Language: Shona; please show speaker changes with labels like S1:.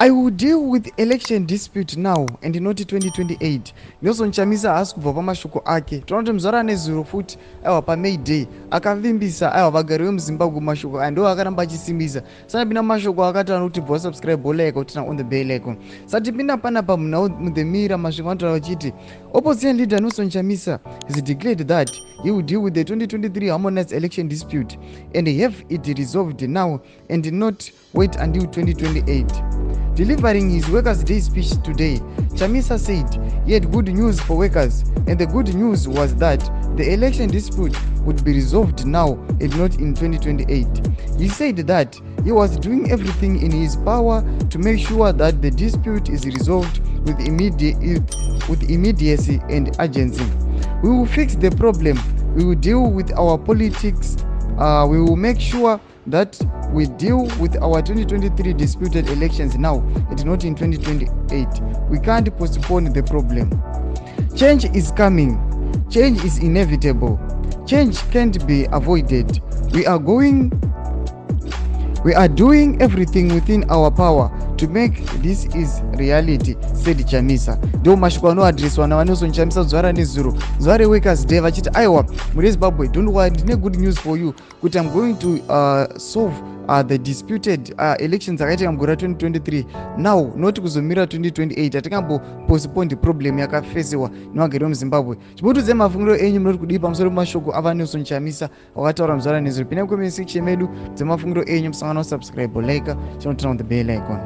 S1: I will deal with election dispute now and not 2028. Nelson Chamisa has kubva pamashoko ake. Tinokuti muzora nezuro futi aiwa paMay Day akavimbisa aiwa vagari vemuZimbabwe mashoko aya ndo akaramba achisimbisa. Sanapinda mashoko akati anokuti bva subscribe bhola icon kuti on the bell icon. Satipinda panapa muna the mirror masvingo anotaura vachiti opposition leader Nelson Chamisa has declared that he will deal with the 2023 harmonized election dispute and have it resolved now and not wait until 2028. Delivering his Workers' Day speech today, Chamisa said he had good news for workers, and the good news was that the election dispute would be resolved now and not in 2028. He said that he was doing everything in his power to make sure that the dispute is resolved with immediacy and urgency. We will fix the problem. We will deal with our politics. We will make sure that we deal with our 2023 disputed elections now and not in 2028. We can't postpone the problem. Change is coming. Change is inevitable. Change can't be avoided. We are doing everything within our power to make this is reality, said Chamisa. Ndo mashoko anoadreswa naNelson Chamisa zuva nezuro, zuva reWorkers' Day vachiti aiwa muri Zimbabwe, don't worry, ndine good news for you kuti I'm going to solve the disputed elections akaitika mugore 2023 now, not kuzomira 2028. Hatingambo postpone problem yakafesewa nevagari vemuZimbabwe. Chibutudze mafungiro enyu munoti kudii pamusoro pemashoko avaNelson Chamisa wakataura muzuva nezuro. Pinda mucomment section medu dzemafungiro enyu, musangana kusubscribe, like, chinotina on the bell icon.